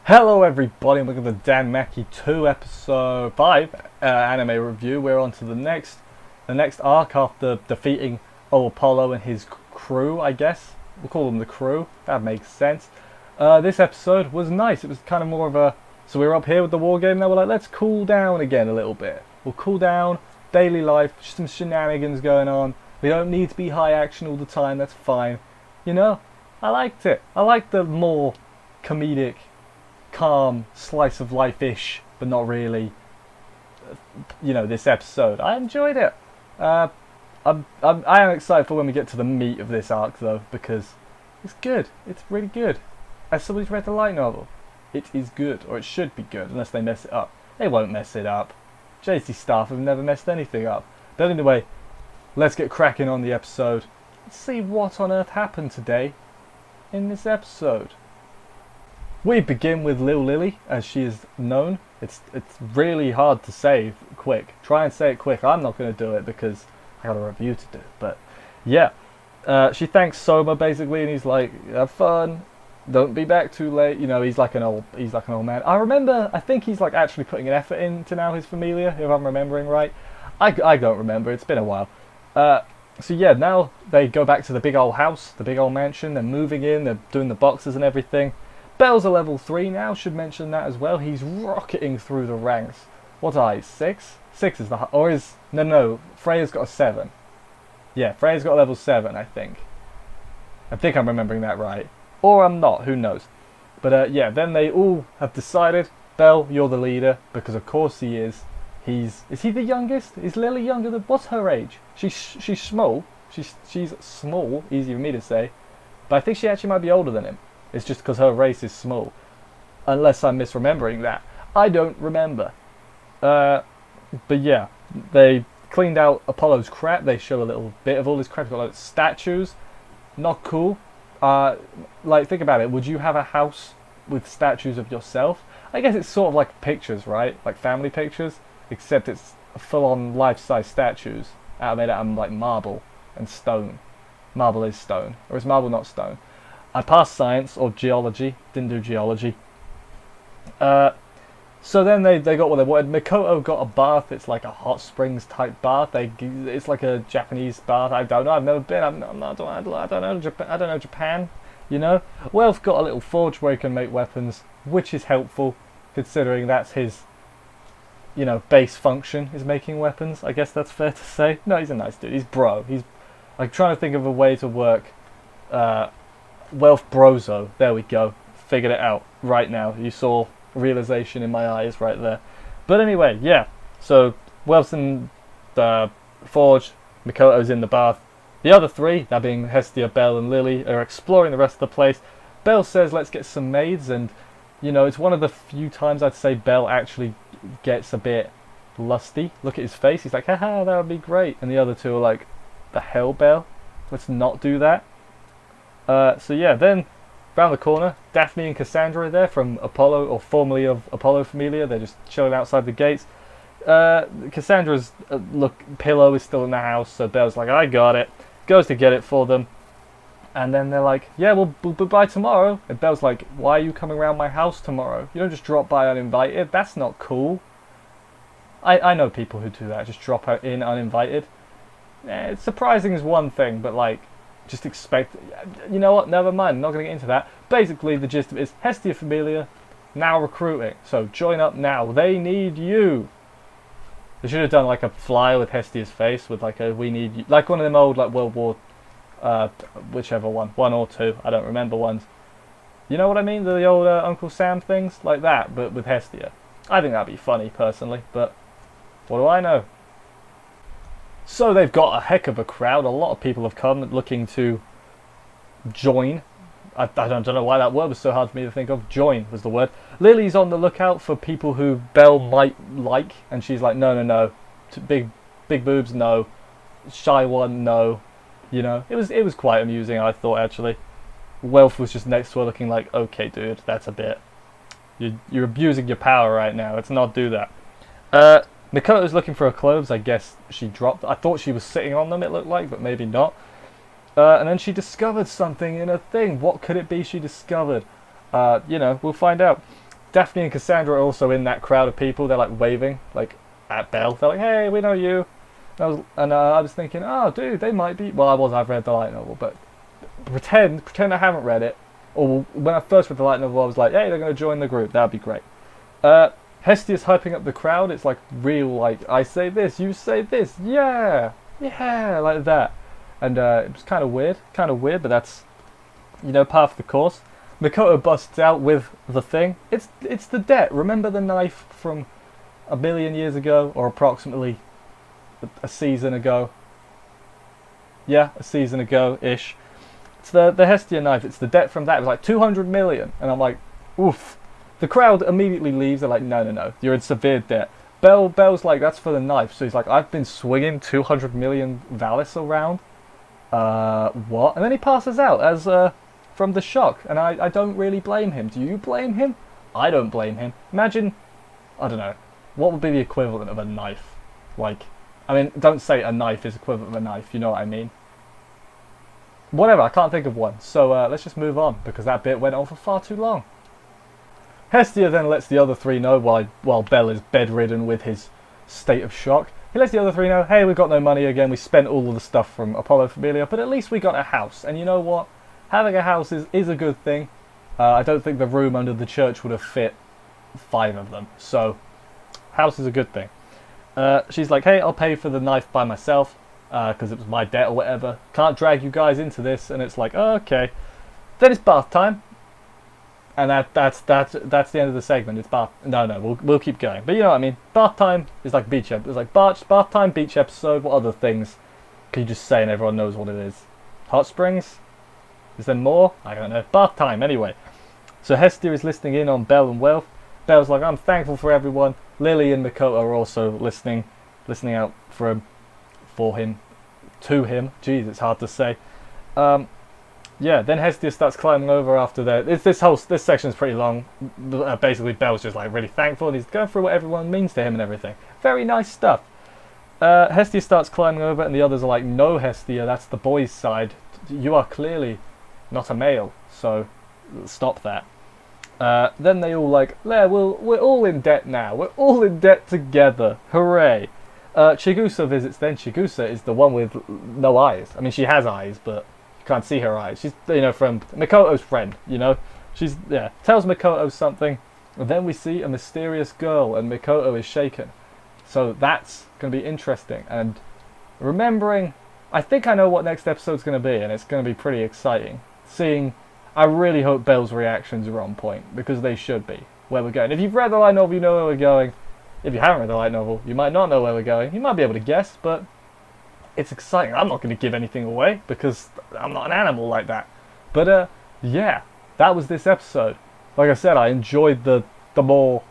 Hello everybody and welcome to DanMachi 2 episode 5 anime review. We're on to the next arc after defeating Apollo and his crew, I guess. We'll call them the crew, that makes sense. This episode was nice. It was kind of more of a... So we were up here with the war game, now we're like, let's cool down again a little bit. We'll cool down, daily life, some shenanigans going on. We don't need to be high action all the time, that's fine. You know, I liked it. I liked the more comedic, calm slice of life-ish, but not really, this episode. I enjoyed it. I am excited for when we get to the meat of this arc though, because it's good. It's really good. As somebody's read the light novel, it is good, or it should be good, unless they mess it up. They won't mess it up. JC staff have never messed anything up. But anyway, let's get cracking on the episode. Let's see what on earth happened today in this episode. We begin with Lil Lily, as she is known. It's really hard to say quick. Try and say it quick. I'm not going to do it because I got a review to do. But yeah, she thanks Soma basically, and he's like, "Have fun. Don't be back too late." You know, he's like an old man. I think he's like actually putting an effort into now his familia, if I'm remembering right. I don't remember. It's been a while. So yeah, now they go back to the big old house, the big old mansion. They're moving in. They're doing the boxes and everything. Bell's a level 3 now, should mention that as well. He's rocketing through the ranks. What are you, 6? 6 is the... Or is... No, Freya's got a 7. Yeah, Freya's got a level 7, I think. I think I'm remembering that right. Or I'm not, who knows. But yeah, then they all have decided, Bell, you're the leader, because of course he is. Is he the youngest? Is Lily younger than... What's her age? She's small. She's small, easy for me to say. But I think she actually might be older than him. It's just because her race is small. Unless I'm misremembering that. I don't remember. But yeah, they cleaned out Apollo's crap. They show a little bit of all his crap. He's got like statues. Not cool. Like, think about it. Would you have a house with statues of yourself? I guess it's sort of like pictures, right? Like family pictures. Except it's full-on life-size statues. Made out of like marble and stone. Marble is stone. Or is marble not stone? I passed science or geology, didn't do geology. So then they got what they wanted. Mikoto got a bath. It's like a hot springs type bath. It's like a Japanese bath. I don't know. I've never been. I don't know Japan. You know. Welf got a little forge where he can make weapons, which is helpful considering that's his, base function is making weapons. I guess that's fair to say. No, he's a nice dude. He's bro. He's like trying to think of a way to work. Wealth Brozo, there we go, figured it out right now. You saw realization in my eyes right there. But anyway, yeah, so Wealth's in the forge, Mikoto's in the bath. The other three, that being Hestia, Bell and Lily, are exploring the rest of the place. Bell says let's get some maids, and it's one of the few times I'd say Bell actually gets a bit lusty. Look at his face, he's like, haha, that would be great. And the other two are like, the hell, Bell, let's not do that. So yeah, then round the corner, Daphne and Cassandra are there from Apollo, or formerly of Apollo Familia. They're just chilling outside the gates. Cassandra's pillow is still in the house, so Bell's like, I got it. Goes to get it for them, and then they're like, yeah, we'll by tomorrow. And Bell's like, why are you coming around my house tomorrow? You don't just drop by uninvited. That's not cool. I know people who do that, just drop in uninvited. It's surprising is one thing, but like, just expect... You know what? Never mind. I'm not going to get into that. Basically, the gist of it is Hestia Familia now recruiting. So join up now. They need you. They should have done like a flyer with Hestia's face with like a "we need you," like one of them old like World War, whichever one or two. I don't remember ones. You know what I mean? The old Uncle Sam things like that, but with Hestia. I think that'd be funny personally, but what do I know? So they've got a heck of a crowd. A lot of people have come looking to join. I don't know why that word was so hard for me to think of. Join was the word. Lily's on the lookout for people who Bell might like, and she's like, no. Big boobs, no. Shy one, no. It was quite amusing, I thought, actually. Wealth was just next to her looking like, okay, dude, that's a bit... You're abusing your power right now. Let's not do that. Mikoto's looking for her clothes. I guess she dropped... I thought she was sitting on them, it looked like, but maybe not. And then she discovered something in a thing. What could it be she discovered? We'll find out. Daphne and Cassandra are also in that crowd of people. They're like waving like at Belle. They're like, "Hey, we know you." And I was thinking, "Oh, dude, they might be." Well, I've read the light novel, but pretend I haven't read it. Or when I first read the light novel, I was like, "Hey, they're going to join the group. That'd be great." Hestia's hyping up the crowd. It's like real, like, I say this, you say this, yeah, like that. And it was kind of weird, but that's, you know, part of the course. Mikoto busts out with the thing. It's the debt. Remember the knife from a million years ago, or approximately a season ago? Yeah, a season ago-ish. It's the Hestia knife. It's the debt from that. It was like 200 million. And I'm like, oof. The crowd immediately leaves. They're like, no, you're in severe debt. Bell's like, that's for the knife. So he's like, I've been swinging 200 million Valis around. What? And then he passes out as from the shock. And I don't really blame him. Do you blame him? I don't blame him. Imagine, I don't know, what would be the equivalent of a knife? Like, I mean, don't say a knife is equivalent of a knife. You know what I mean? Whatever, I can't think of one. So let's just move on, because that bit went on for far too long. Hestia then lets the other three know while Belle is bedridden with his state of shock. He lets the other three know, hey, we've got no money again, we spent all of the stuff from Apollo Familia, but at least we got a house. And you know what? Having a house is a good thing. I don't think the room under the church would have fit 5 of them. So, house is a good thing. She's like, hey, I'll pay for the knife by myself, because it was my debt or whatever. Can't drag you guys into this. And it's like, oh, okay. Then it's bath time. And that's the end of the segment. It's bath. No, we'll keep going. But you know what I mean. Bath time is like beach episode. It's like bath time, beach episode. What other things can you just say and everyone knows what it is? Hot springs? Is there more? I don't know. Bath time anyway. So Hestia is listening in on Belle and Wealth. Belle's like, I'm thankful for everyone. Lily and Mikoto are also listening out for him, to him. Jeez, it's hard to say. Yeah, then Hestia starts climbing over after that. This section is pretty long. Basically, Belle's just like really thankful, and he's going through what everyone means to him and everything. Very nice stuff. Hestia starts climbing over, and the others are like, "No, Hestia, that's the boys' side. You are clearly not a male, so stop that." Then they all like, "Yeah, we're all in debt now. We're all in debt together. Hooray!" Chigusa visits. Then Chigusa is the one with no eyes. I mean, she has eyes, but can't see her eyes. She's, you know, from Mikoto's friend, you know. She's, yeah, tells Mikoto something, and then we see a mysterious girl, and Mikoto is shaken. So that's going to be interesting. And remembering, I think I know what next episode's going to be, and it's going to be pretty exciting. I really hope Belle's reactions are on point, because they should be, where we're going. If you've read the light novel, you know where we're going. If you haven't read the light novel, you might not know where we're going. You might be able to guess, but it's exciting. I'm not going to give anything away because I'm not an animal like that. But yeah, that was this episode. Like I said, I enjoyed the more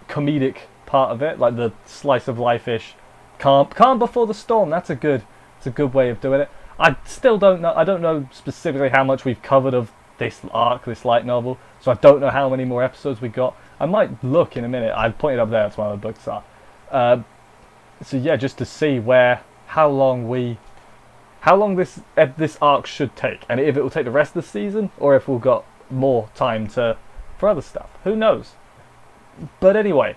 comedic part of it, like the slice of life-ish, calm before the storm. It's a good way of doing it. I still don't know. I don't know specifically how much we've covered of this arc, this light novel. So I don't know how many more episodes we got. I might look in a minute. I've pointed up there. That's where the books are. So yeah, just to see how long this arc should take, and if it will take the rest of the season, or if we've got more time for other stuff. Who knows? But anyway,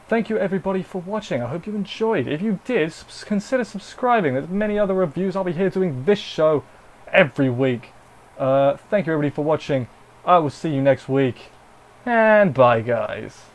thank you everybody for watching. I hope you enjoyed. If you did, consider subscribing. There's many other reviews. I'll be here doing this show every week. Thank you everybody for watching. I will see you next week, and bye guys.